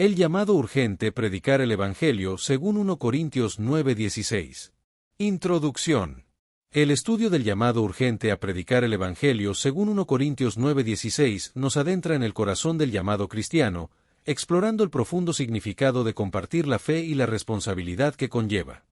El llamado urgente predicar el Evangelio según 1 Corintios 9:16. Introducción. El estudio del llamado urgente a predicar el Evangelio según 1 Corintios 9:16 nos adentra en el corazón del llamado cristiano, explorando el profundo significado de compartir la fe y la responsabilidad que conlleva.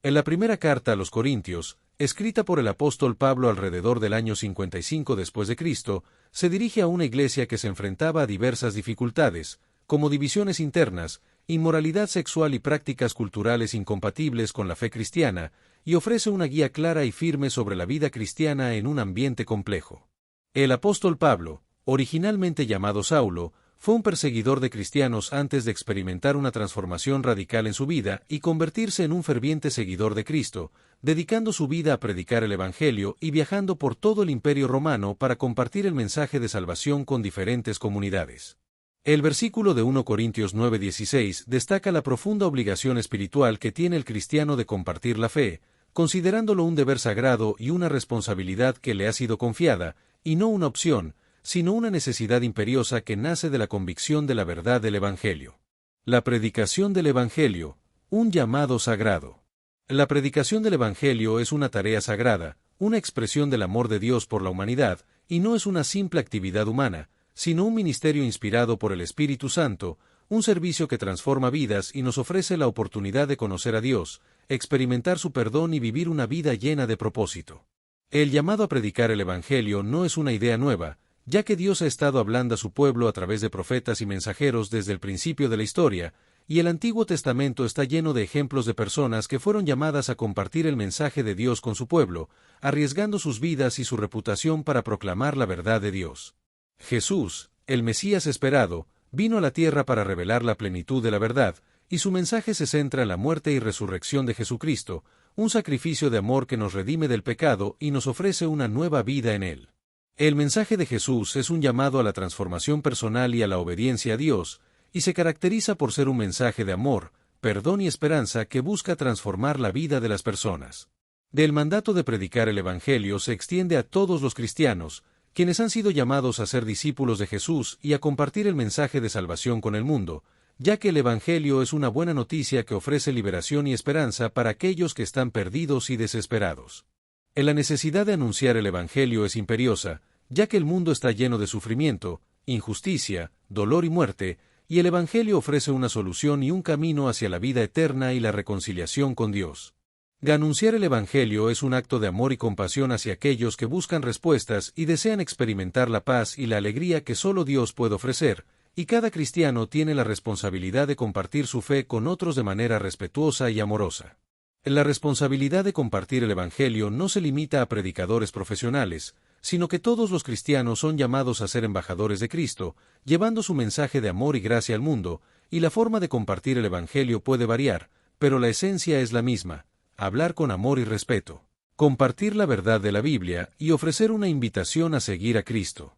En la primera carta a los Corintios, escrita por el apóstol Pablo alrededor del año 55 después de Cristo, se dirige a una iglesia que se enfrentaba a diversas dificultades, como divisiones internas, inmoralidad sexual y prácticas culturales incompatibles con la fe cristiana, y ofrece una guía clara y firme sobre la vida cristiana en un ambiente complejo. El apóstol Pablo, originalmente llamado Saulo, fue un perseguidor de cristianos antes de experimentar una transformación radical en su vida y convertirse en un ferviente seguidor de Cristo, dedicando su vida a predicar el Evangelio y viajando por todo el Imperio Romano para compartir el mensaje de salvación con diferentes comunidades. El versículo de 1 Corintios 9:16 destaca la profunda obligación espiritual que tiene el cristiano de compartir la fe, considerándolo un deber sagrado y una responsabilidad que le ha sido confiada, y no una opción, sino una necesidad imperiosa que nace de la convicción de la verdad del Evangelio. La predicación del Evangelio, un llamado sagrado. La predicación del Evangelio es una tarea sagrada, una expresión del amor de Dios por la humanidad, y no es una simple actividad humana, sino un ministerio inspirado por el Espíritu Santo, un servicio que transforma vidas y nos ofrece la oportunidad de conocer a Dios, experimentar su perdón y vivir una vida llena de propósito. El llamado a predicar el Evangelio no es una idea nueva, ya que Dios ha estado hablando a su pueblo a través de profetas y mensajeros desde el principio de la historia, y el Antiguo Testamento está lleno de ejemplos de personas que fueron llamadas a compartir el mensaje de Dios con su pueblo, arriesgando sus vidas y su reputación para proclamar la verdad de Dios. Jesús, el Mesías esperado, vino a la tierra para revelar la plenitud de la verdad, y su mensaje se centra en la muerte y resurrección de Jesucristo, un sacrificio de amor que nos redime del pecado y nos ofrece una nueva vida en él. El mensaje de Jesús es un llamado a la transformación personal y a la obediencia a Dios, y se caracteriza por ser un mensaje de amor, perdón y esperanza que busca transformar la vida de las personas. Del mandato de predicar el Evangelio se extiende a todos los cristianos, quienes han sido llamados a ser discípulos de Jesús y a compartir el mensaje de salvación con el mundo, ya que el Evangelio es una buena noticia que ofrece liberación y esperanza para aquellos que están perdidos y desesperados. La necesidad de anunciar el Evangelio es imperiosa, ya que el mundo está lleno de sufrimiento, injusticia, dolor y muerte, y el Evangelio ofrece una solución y un camino hacia la vida eterna y la reconciliación con Dios. Anunciar el Evangelio es un acto de amor y compasión hacia aquellos que buscan respuestas y desean experimentar la paz y la alegría que solo Dios puede ofrecer, y cada cristiano tiene la responsabilidad de compartir su fe con otros de manera respetuosa y amorosa. La responsabilidad de compartir el Evangelio no se limita a predicadores profesionales, sino que todos los cristianos son llamados a ser embajadores de Cristo, llevando su mensaje de amor y gracia al mundo, y la forma de compartir el Evangelio puede variar, pero la esencia es la misma: hablar con amor y respeto, compartir la verdad de la Biblia y ofrecer una invitación a seguir a Cristo.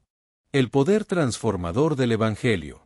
El poder transformador del Evangelio.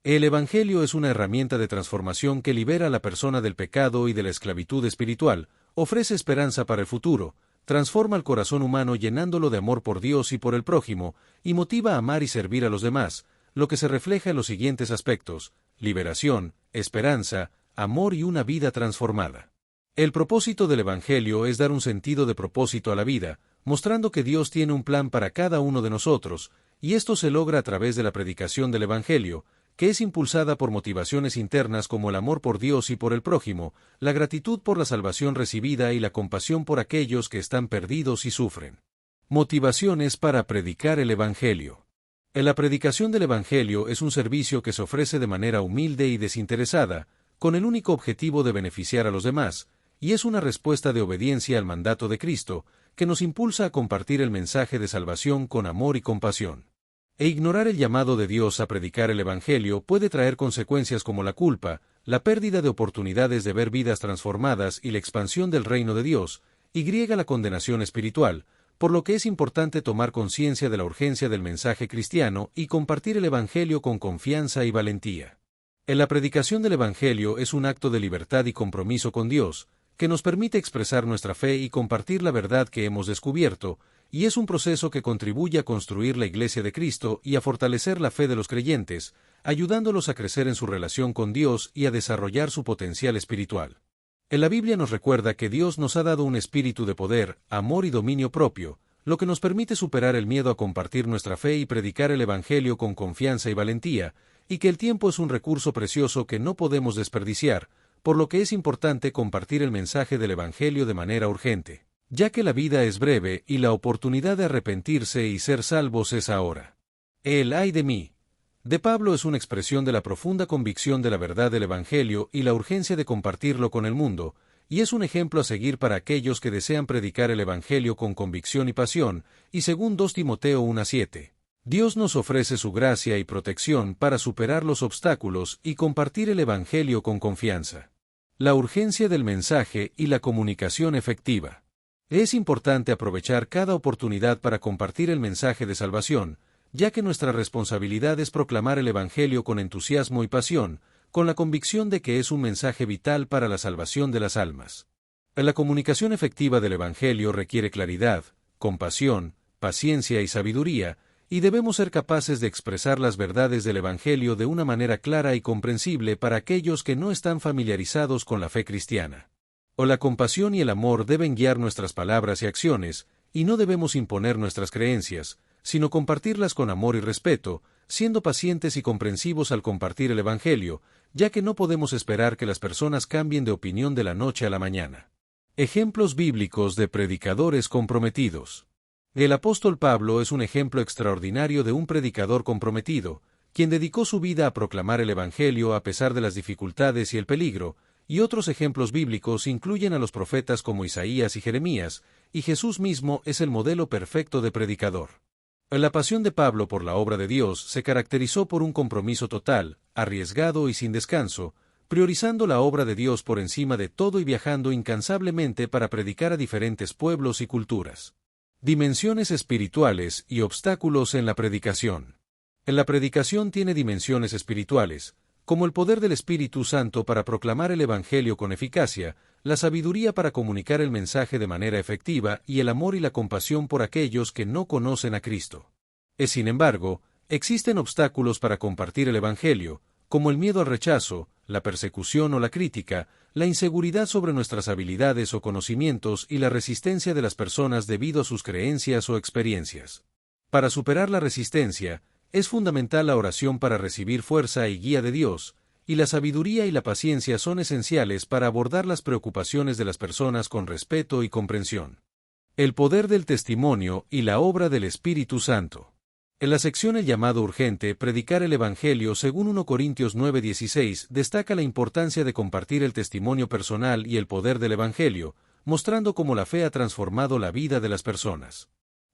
El Evangelio es una herramienta de transformación que libera a la persona del pecado y de la esclavitud espiritual, ofrece esperanza para el futuro, transforma el corazón humano llenándolo de amor por Dios y por el prójimo, y motiva a amar y servir a los demás, lo que se refleja en los siguientes aspectos: liberación, esperanza, amor y una vida transformada. El propósito del Evangelio es dar un sentido de propósito a la vida, mostrando que Dios tiene un plan para cada uno de nosotros, y esto se logra a través de la predicación del Evangelio, que es impulsada por motivaciones internas como el amor por Dios y por el prójimo, la gratitud por la salvación recibida y la compasión por aquellos que están perdidos y sufren. Motivaciones para predicar el Evangelio. La predicación del Evangelio es un servicio que se ofrece de manera humilde y desinteresada, con el único objetivo de beneficiar a los demás, y es una respuesta de obediencia al mandato de Cristo, que nos impulsa a compartir el mensaje de salvación con amor y compasión. Ignorar el llamado de Dios a predicar el Evangelio puede traer consecuencias como la culpa, la pérdida de oportunidades de ver vidas transformadas y la expansión del reino de Dios, y la condenación espiritual, por lo que es importante tomar conciencia de la urgencia del mensaje cristiano y compartir el Evangelio con confianza y valentía. La predicación del Evangelio es un acto de libertad y compromiso con Dios, que nos permite expresar nuestra fe y compartir la verdad que hemos descubierto, y es un proceso que contribuye a construir la Iglesia de Cristo y a fortalecer la fe de los creyentes, ayudándolos a crecer en su relación con Dios y a desarrollar su potencial espiritual. En la Biblia nos recuerda que Dios nos ha dado un espíritu de poder, amor y dominio propio, lo que nos permite superar el miedo a compartir nuestra fe y predicar el Evangelio con confianza y valentía, y que el tiempo es un recurso precioso que no podemos desperdiciar, por lo que es importante compartir el mensaje del Evangelio de manera urgente, ya que la vida es breve y la oportunidad de arrepentirse y ser salvos es ahora. El "ay de mí" de Pablo es una expresión de la profunda convicción de la verdad del Evangelio y la urgencia de compartirlo con el mundo, y es un ejemplo a seguir para aquellos que desean predicar el Evangelio con convicción y pasión, y según 2 Timoteo 1:7. Dios nos ofrece su gracia y protección para superar los obstáculos y compartir el Evangelio con confianza. La urgencia del mensaje y la comunicación efectiva. Es importante aprovechar cada oportunidad para compartir el mensaje de salvación, ya que nuestra responsabilidad es proclamar el Evangelio con entusiasmo y pasión, con la convicción de que es un mensaje vital para la salvación de las almas. La comunicación efectiva del Evangelio requiere claridad, compasión, paciencia y sabiduría, y debemos ser capaces de expresar las verdades del Evangelio de una manera clara y comprensible para aquellos que no están familiarizados con la fe cristiana. La compasión y el amor deben guiar nuestras palabras y acciones, y no debemos imponer nuestras creencias, sino compartirlas con amor y respeto, siendo pacientes y comprensivos al compartir el Evangelio, ya que no podemos esperar que las personas cambien de opinión de la noche a la mañana. Ejemplos bíblicos de predicadores comprometidos. El apóstol Pablo es un ejemplo extraordinario de un predicador comprometido, quien dedicó su vida a proclamar el Evangelio a pesar de las dificultades y el peligro, y otros ejemplos bíblicos incluyen a los profetas como Isaías y Jeremías, y Jesús mismo es el modelo perfecto de predicador. La pasión de Pablo por la obra de Dios se caracterizó por un compromiso total, arriesgado y sin descanso, priorizando la obra de Dios por encima de todo y viajando incansablemente para predicar a diferentes pueblos y culturas. Dimensiones espirituales y obstáculos en la predicación. La predicación tiene dimensiones espirituales, como el poder del Espíritu Santo para proclamar el Evangelio con eficacia, la sabiduría para comunicar el mensaje de manera efectiva y el amor y la compasión por aquellos que no conocen a Cristo. Sin embargo, existen obstáculos para compartir el Evangelio, como el miedo al rechazo, la persecución o la crítica, la inseguridad sobre nuestras habilidades o conocimientos y la resistencia de las personas debido a sus creencias o experiencias. Para superar la resistencia, es fundamental la oración para recibir fuerza y guía de Dios, y la sabiduría y la paciencia son esenciales para abordar las preocupaciones de las personas con respeto y comprensión. El poder del testimonio y la obra del Espíritu Santo. En la sección El llamado urgente, predicar el Evangelio según 1 Corintios 9:16 destaca la importancia de compartir el testimonio personal y el poder del Evangelio, mostrando cómo la fe ha transformado la vida de las personas.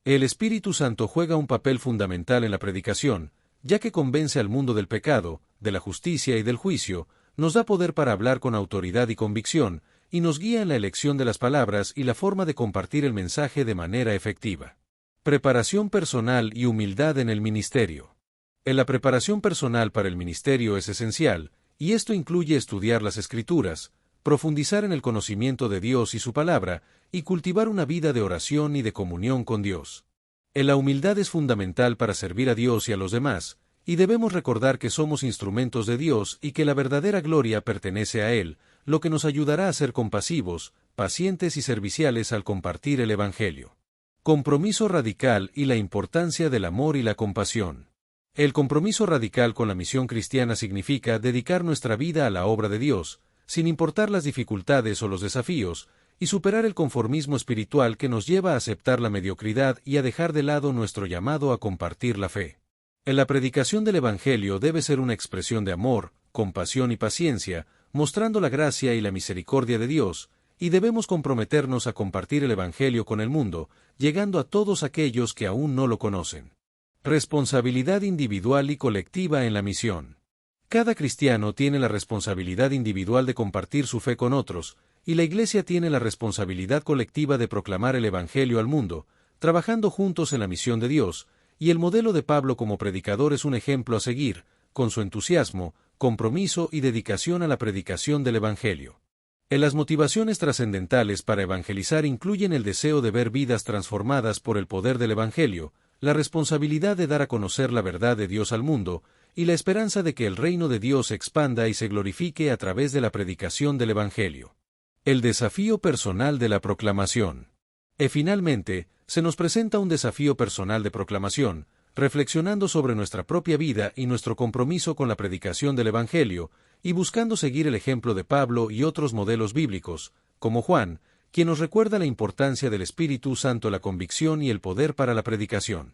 El Espíritu Santo juega un papel fundamental en la predicación, ya que convence al mundo del pecado, de la justicia y del juicio, nos da poder para hablar con autoridad y convicción, y nos guía en la elección de las palabras y la forma de compartir el mensaje de manera efectiva. Preparación personal y humildad en el ministerio. La preparación personal para el ministerio es esencial, y esto incluye estudiar las Escrituras, profundizar en el conocimiento de Dios y su palabra, y cultivar una vida de oración y de comunión con Dios. La humildad es fundamental para servir a Dios y a los demás, y debemos recordar que somos instrumentos de Dios y que la verdadera gloria pertenece a Él, lo que nos ayudará a ser compasivos, pacientes y serviciales al compartir el Evangelio. Compromiso radical y la importancia del amor y la compasión. El compromiso radical con la misión cristiana significa dedicar nuestra vida a la obra de Dios, sin importar las dificultades o los desafíos, y superar el conformismo espiritual que nos lleva a aceptar la mediocridad y a dejar de lado nuestro llamado a compartir la fe. La predicación del Evangelio debe ser una expresión de amor, compasión y paciencia, mostrando la gracia y la misericordia de Dios, y debemos comprometernos a compartir el Evangelio con el mundo, llegando a todos aquellos que aún no lo conocen. Responsabilidad individual y colectiva en la misión. Cada cristiano tiene la responsabilidad individual de compartir su fe con otros, y la Iglesia tiene la responsabilidad colectiva de proclamar el Evangelio al mundo, trabajando juntos en la misión de Dios, y el modelo de Pablo como predicador es un ejemplo a seguir, con su entusiasmo, compromiso y dedicación a la predicación del Evangelio. Las motivaciones trascendentales para evangelizar incluyen el deseo de ver vidas transformadas por el poder del Evangelio, la responsabilidad de dar a conocer la verdad de Dios al mundo, y la esperanza de que el reino de Dios se expanda y se glorifique a través de la predicación del Evangelio. El desafío personal de la proclamación. Finalmente, se nos presenta un desafío personal de proclamación, reflexionando sobre nuestra propia vida y nuestro compromiso con la predicación del Evangelio, y buscando seguir el ejemplo de Pablo y otros modelos bíblicos, como Juan, quien nos recuerda la importancia del Espíritu Santo, la convicción y el poder para la predicación.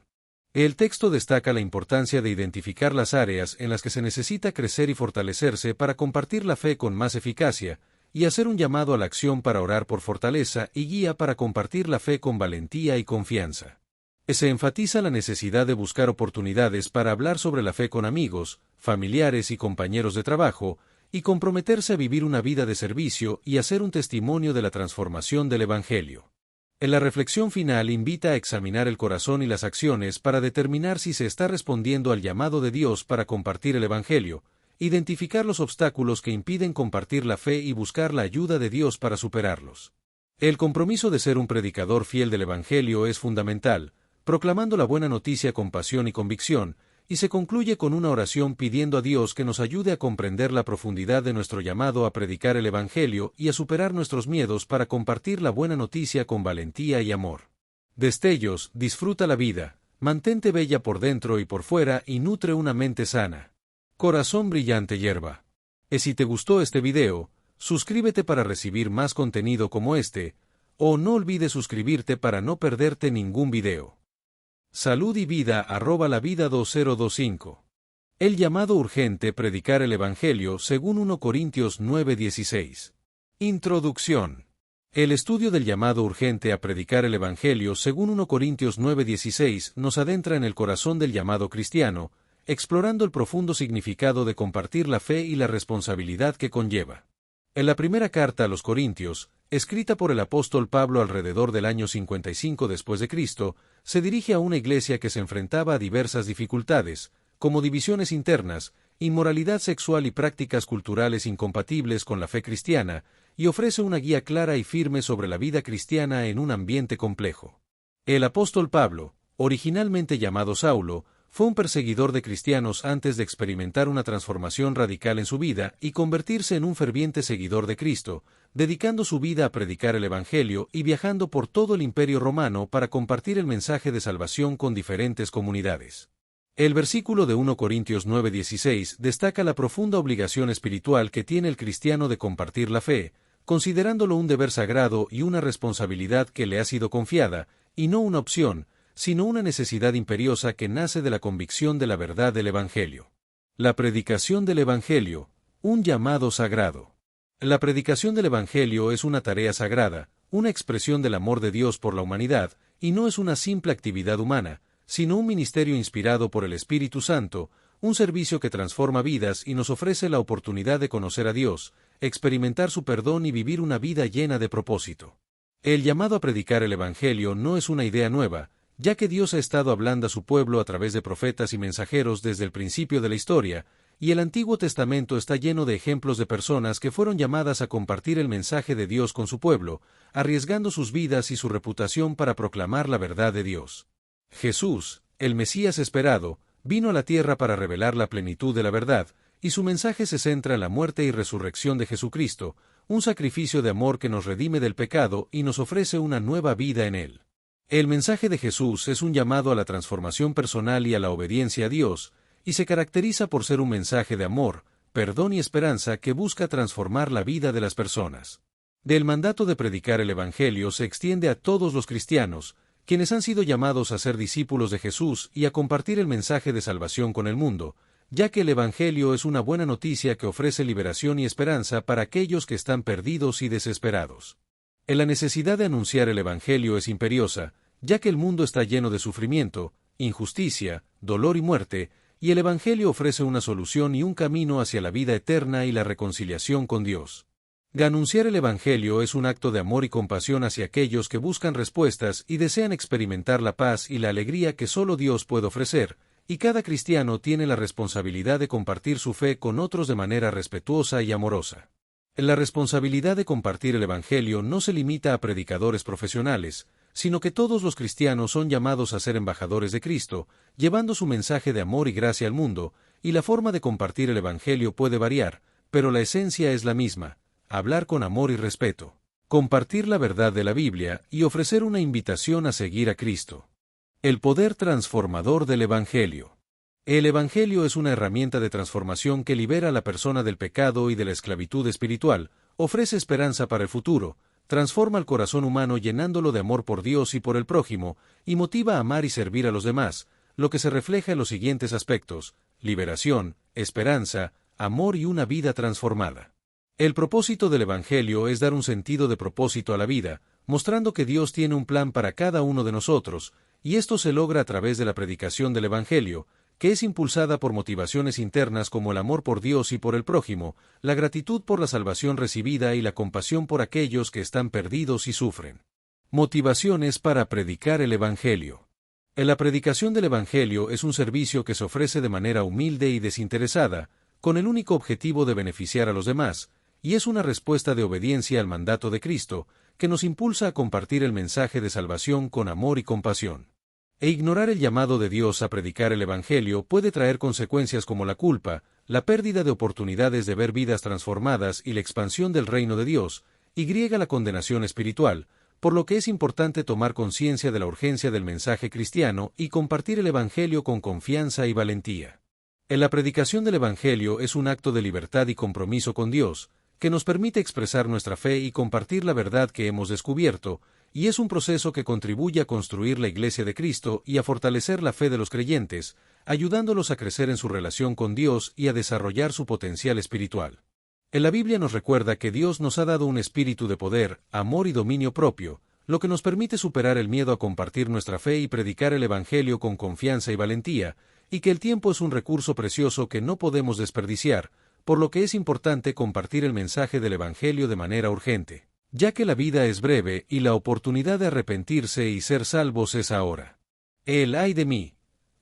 El texto destaca la importancia de identificar las áreas en las que se necesita crecer y fortalecerse para compartir la fe con más eficacia, y hacer un llamado a la acción para orar por fortaleza y guía para compartir la fe con valentía y confianza. Se enfatiza la necesidad de buscar oportunidades para hablar sobre la fe con amigos, familiares y compañeros de trabajo, y comprometerse a vivir una vida de servicio y hacer un testimonio de la transformación del Evangelio. En la reflexión final invita a examinar el corazón y las acciones para determinar si se está respondiendo al llamado de Dios para compartir el Evangelio, identificar los obstáculos que impiden compartir la fe y buscar la ayuda de Dios para superarlos. El compromiso de ser un predicador fiel del Evangelio es fundamental, proclamando la buena noticia con pasión y convicción, y se concluye con una oración pidiendo a Dios que nos ayude a comprender la profundidad de nuestro llamado a predicar el Evangelio y a superar nuestros miedos para compartir la buena noticia con valentía y amor. Destellos, disfruta la vida, mantente bella por dentro y por fuera y nutre una mente sana. Corazón brillante hierba. Si te gustó este video, suscríbete para recibir más contenido como este, o no olvides suscribirte para no perderte ningún video. Salud y vida @lavida 2025. El llamado urgente predicar el Evangelio según 1 Corintios 9:16. Introducción. El estudio del llamado urgente a predicar el Evangelio según 1 Corintios 9:16 nos adentra en el corazón del llamado cristiano, explorando el profundo significado de compartir la fe y la responsabilidad que conlleva. En la primera carta a los Corintios, escrita por el apóstol Pablo alrededor del año 55 después de Cristo, se dirige a una iglesia que se enfrentaba a diversas dificultades, como divisiones internas, inmoralidad sexual y prácticas culturales incompatibles con la fe cristiana, y ofrece una guía clara y firme sobre la vida cristiana en un ambiente complejo. El apóstol Pablo, originalmente llamado Saulo, fue un perseguidor de cristianos antes de experimentar una transformación radical en su vida y convertirse en un ferviente seguidor de Cristo, dedicando su vida a predicar el Evangelio y viajando por todo el Imperio Romano para compartir el mensaje de salvación con diferentes comunidades. El versículo de 1 Corintios 9:16 destaca la profunda obligación espiritual que tiene el cristiano de compartir la fe, considerándolo un deber sagrado y una responsabilidad que le ha sido confiada, y no una opción, sino una necesidad imperiosa que nace de la convicción de la verdad del Evangelio. La predicación del Evangelio, un llamado sagrado. La predicación del Evangelio es una tarea sagrada, una expresión del amor de Dios por la humanidad, y no es una simple actividad humana, sino un ministerio inspirado por el Espíritu Santo, un servicio que transforma vidas y nos ofrece la oportunidad de conocer a Dios, experimentar su perdón y vivir una vida llena de propósito. El llamado a predicar el Evangelio no es una idea nueva, ya que Dios ha estado hablando a su pueblo a través de profetas y mensajeros desde el principio de la historia, y el Antiguo Testamento está lleno de ejemplos de personas que fueron llamadas a compartir el mensaje de Dios con su pueblo, arriesgando sus vidas y su reputación para proclamar la verdad de Dios. Jesús, el Mesías esperado, vino a la tierra para revelar la plenitud de la verdad, y su mensaje se centra en la muerte y resurrección de Jesucristo, un sacrificio de amor que nos redime del pecado y nos ofrece una nueva vida en él. El mensaje de Jesús es un llamado a la transformación personal y a la obediencia a Dios, y se caracteriza por ser un mensaje de amor, perdón y esperanza que busca transformar la vida de las personas. Del mandato de predicar el Evangelio se extiende a todos los cristianos, quienes han sido llamados a ser discípulos de Jesús y a compartir el mensaje de salvación con el mundo, ya que el Evangelio es una buena noticia que ofrece liberación y esperanza para aquellos que están perdidos y desesperados. La necesidad de anunciar el Evangelio es imperiosa, ya que el mundo está lleno de sufrimiento, injusticia, dolor y muerte, y el Evangelio ofrece una solución y un camino hacia la vida eterna y la reconciliación con Dios. Anunciar el Evangelio es un acto de amor y compasión hacia aquellos que buscan respuestas y desean experimentar la paz y la alegría que solo Dios puede ofrecer, y cada cristiano tiene la responsabilidad de compartir su fe con otros de manera respetuosa y amorosa. La responsabilidad de compartir el Evangelio no se limita a predicadores profesionales, sino que todos los cristianos son llamados a ser embajadores de Cristo, llevando su mensaje de amor y gracia al mundo, y la forma de compartir el Evangelio puede variar, pero la esencia es la misma: hablar con amor y respeto, compartir la verdad de la Biblia y ofrecer una invitación a seguir a Cristo. El poder transformador del Evangelio. El Evangelio es una herramienta de transformación que libera a la persona del pecado y de la esclavitud espiritual, ofrece esperanza para el futuro, transforma el corazón humano llenándolo de amor por Dios y por el prójimo, y motiva a amar y servir a los demás, lo que se refleja en los siguientes aspectos: liberación, esperanza, amor y una vida transformada. El propósito del Evangelio es dar un sentido de propósito a la vida, mostrando que Dios tiene un plan para cada uno de nosotros, y esto se logra a través de la predicación del Evangelio, que es impulsada por motivaciones internas como el amor por Dios y por el prójimo, la gratitud por la salvación recibida y la compasión por aquellos que están perdidos y sufren. Motivaciones para predicar el Evangelio. La predicación del Evangelio es un servicio que se ofrece de manera humilde y desinteresada, con el único objetivo de beneficiar a los demás, y es una respuesta de obediencia al mandato de Cristo, que nos impulsa a compartir el mensaje de salvación con amor y compasión. Ignorar el llamado de Dios a predicar el Evangelio puede traer consecuencias como la culpa, la pérdida de oportunidades de ver vidas transformadas y la expansión del reino de Dios, y la condenación espiritual, por lo que es importante tomar conciencia de la urgencia del mensaje cristiano y compartir el Evangelio con confianza y valentía. La predicación del Evangelio es un acto de libertad y compromiso con Dios, que nos permite expresar nuestra fe y compartir la verdad que hemos descubierto, y es un proceso que contribuye a construir la Iglesia de Cristo y a fortalecer la fe de los creyentes, ayudándolos a crecer en su relación con Dios y a desarrollar su potencial espiritual. En la Biblia nos recuerda que Dios nos ha dado un espíritu de poder, amor y dominio propio, lo que nos permite superar el miedo a compartir nuestra fe y predicar el Evangelio con confianza y valentía, y que el tiempo es un recurso precioso que no podemos desperdiciar, por lo que es importante compartir el mensaje del Evangelio de manera urgente, ya que la vida es breve y la oportunidad de arrepentirse y ser salvos es ahora. El "ay de mí"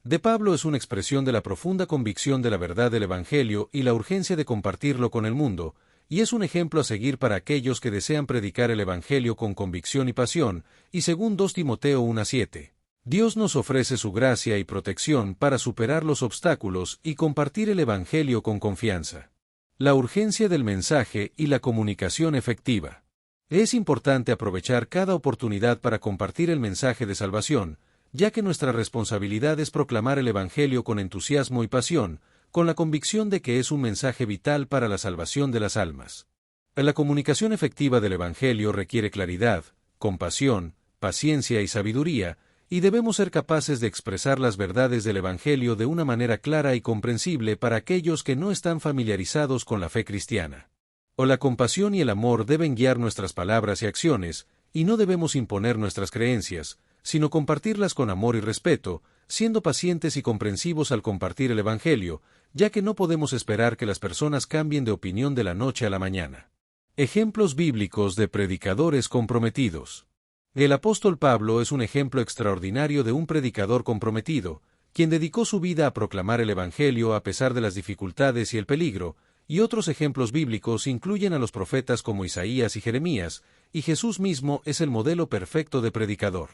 de Pablo es una expresión de la profunda convicción de la verdad del Evangelio y la urgencia de compartirlo con el mundo, y es un ejemplo a seguir para aquellos que desean predicar el Evangelio con convicción y pasión, y según 2 Timoteo 1:7. Dios nos ofrece su gracia y protección para superar los obstáculos y compartir el Evangelio con confianza. La urgencia del mensaje y la comunicación efectiva. Es importante aprovechar cada oportunidad para compartir el mensaje de salvación, ya que nuestra responsabilidad es proclamar el Evangelio con entusiasmo y pasión, con la convicción de que es un mensaje vital para la salvación de las almas. La comunicación efectiva del Evangelio requiere claridad, compasión, paciencia y sabiduría, y debemos ser capaces de expresar las verdades del Evangelio de una manera clara y comprensible para aquellos que no están familiarizados con la fe cristiana. La compasión y el amor deben guiar nuestras palabras y acciones, y no debemos imponer nuestras creencias, sino compartirlas con amor y respeto, siendo pacientes y comprensivos al compartir el Evangelio, ya que no podemos esperar que las personas cambien de opinión de la noche a la mañana. Ejemplos bíblicos de predicadores comprometidos. El apóstol Pablo es un ejemplo extraordinario de un predicador comprometido, quien dedicó su vida a proclamar el Evangelio a pesar de las dificultades y el peligro, y otros ejemplos bíblicos incluyen a los profetas como Isaías y Jeremías, y Jesús mismo es el modelo perfecto de predicador.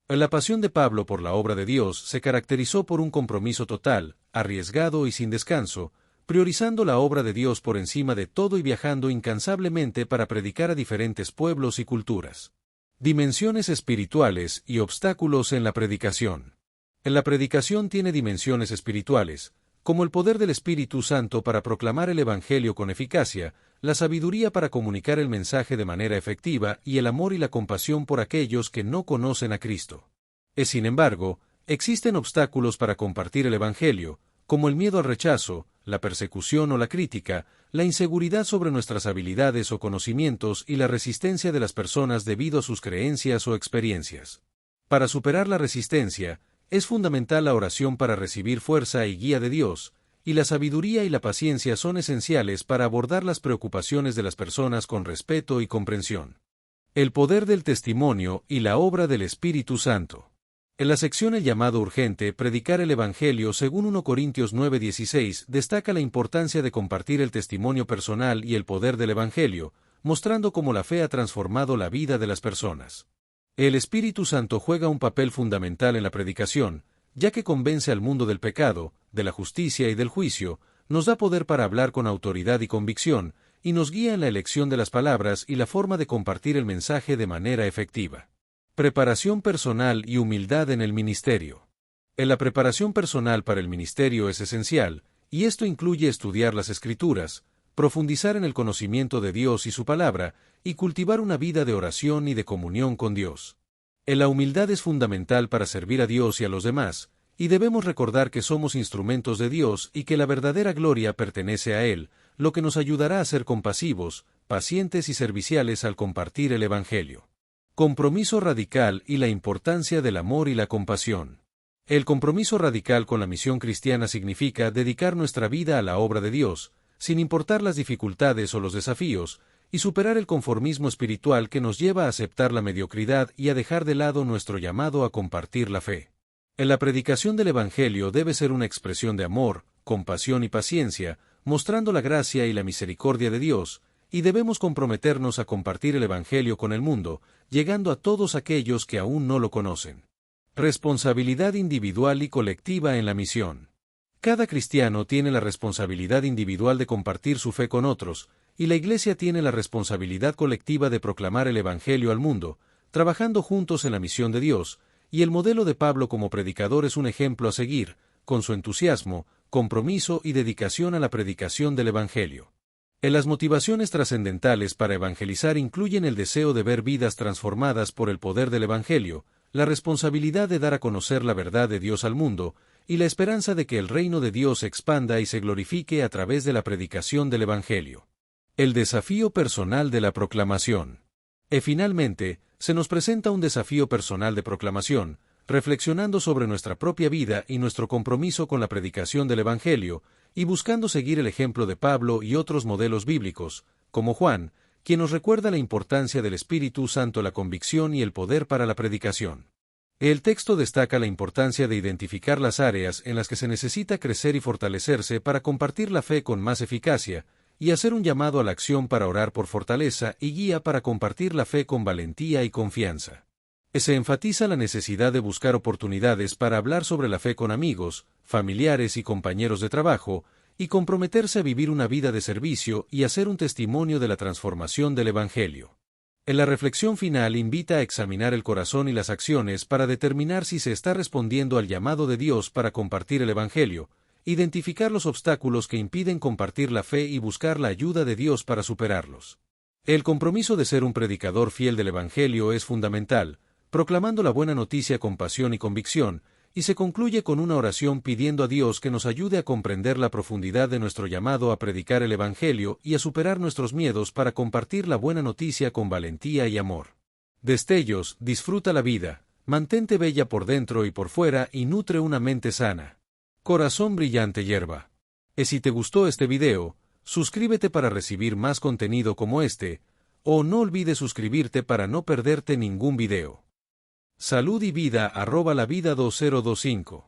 La pasión de Pablo por la obra de Dios se caracterizó por un compromiso total, arriesgado y sin descanso, priorizando la obra de Dios por encima de todo y viajando incansablemente para predicar a diferentes pueblos y culturas. Dimensiones espirituales y obstáculos en la predicación. La predicación tiene dimensiones espirituales, como el poder del Espíritu Santo para proclamar el Evangelio con eficacia, la sabiduría para comunicar el mensaje de manera efectiva y el amor y la compasión por aquellos que no conocen a Cristo. Sin embargo, existen obstáculos para compartir el Evangelio, como el miedo al rechazo, la persecución o la crítica, la inseguridad sobre nuestras habilidades o conocimientos y la resistencia de las personas debido a sus creencias o experiencias. Para superar la resistencia, es fundamental la oración para recibir fuerza y guía de Dios, y la sabiduría y la paciencia son esenciales para abordar las preocupaciones de las personas con respeto y comprensión. El poder del testimonio y la obra del Espíritu Santo. En la sección El llamado urgente, predicar el Evangelio según 1 Corintios 9:16 destaca la importancia de compartir el testimonio personal y el poder del Evangelio, mostrando cómo la fe ha transformado la vida de las personas. El Espíritu Santo juega un papel fundamental en la predicación, ya que convence al mundo del pecado, de la justicia y del juicio, nos da poder para hablar con autoridad y convicción, y nos guía en la elección de las palabras y la forma de compartir el mensaje de manera efectiva. Preparación personal y humildad en el ministerio. La preparación personal para el ministerio es esencial, y esto incluye estudiar las Escrituras, profundizar en el conocimiento de Dios y su palabra, y cultivar una vida de oración y de comunión con Dios. La humildad es fundamental para servir a Dios y a los demás, y debemos recordar que somos instrumentos de Dios y que la verdadera gloria pertenece a Él, lo que nos ayudará a ser compasivos, pacientes y serviciales al compartir el Evangelio. Compromiso radical y la importancia del amor y la compasión. El compromiso radical con la misión cristiana significa dedicar nuestra vida a la obra de Dios, sin importar las dificultades o los desafíos, y superar el conformismo espiritual que nos lleva a aceptar la mediocridad y a dejar de lado nuestro llamado a compartir la fe. En la predicación del Evangelio debe ser una expresión de amor, compasión y paciencia, mostrando la gracia y la misericordia de Dios, y debemos comprometernos a compartir el Evangelio con el mundo, llegando a todos aquellos que aún no lo conocen. Responsabilidad individual y colectiva en la misión. Cada cristiano tiene la responsabilidad individual de compartir su fe con otros, y la Iglesia tiene la responsabilidad colectiva de proclamar el Evangelio al mundo, trabajando juntos en la misión de Dios, y el modelo de Pablo como predicador es un ejemplo a seguir, con su entusiasmo, compromiso y dedicación a la predicación del Evangelio. Las motivaciones trascendentales para evangelizar incluyen el deseo de ver vidas transformadas por el poder del Evangelio, la responsabilidad de dar a conocer la verdad de Dios al mundo, y la esperanza de que el reino de Dios se expanda y se glorifique a través de la predicación del Evangelio. El desafío personal de la proclamación. Finalmente, se nos presenta un desafío personal de proclamación, reflexionando sobre nuestra propia vida y nuestro compromiso con la predicación del Evangelio, y buscando seguir el ejemplo de Pablo y otros modelos bíblicos, como Juan, quien nos recuerda la importancia del Espíritu Santo, la convicción y el poder para la predicación. El texto destaca la importancia de identificar las áreas en las que se necesita crecer y fortalecerse para compartir la fe con más eficacia, y hacer un llamado a la acción para orar por fortaleza y guía para compartir la fe con valentía y confianza. Se enfatiza la necesidad de buscar oportunidades para hablar sobre la fe con amigos, familiares y compañeros de trabajo, y comprometerse a vivir una vida de servicio y hacer un testimonio de la transformación del Evangelio. En la reflexión final invita a examinar el corazón y las acciones para determinar si se está respondiendo al llamado de Dios para compartir el Evangelio, identificar los obstáculos que impiden compartir la fe y buscar la ayuda de Dios para superarlos. El compromiso de ser un predicador fiel del Evangelio es fundamental, proclamando la buena noticia con pasión y convicción, y se concluye con una oración pidiendo a Dios que nos ayude a comprender la profundidad de nuestro llamado a predicar el Evangelio y a superar nuestros miedos para compartir la buena noticia con valentía y amor. Destellos, disfruta la vida, mantente bella por dentro y por fuera y nutre una mente sana. Corazón brillante hierba. Si te gustó este video, suscríbete para recibir más contenido como este, o no olvides suscribirte para no perderte ningún video. Salud y vida @lavida2025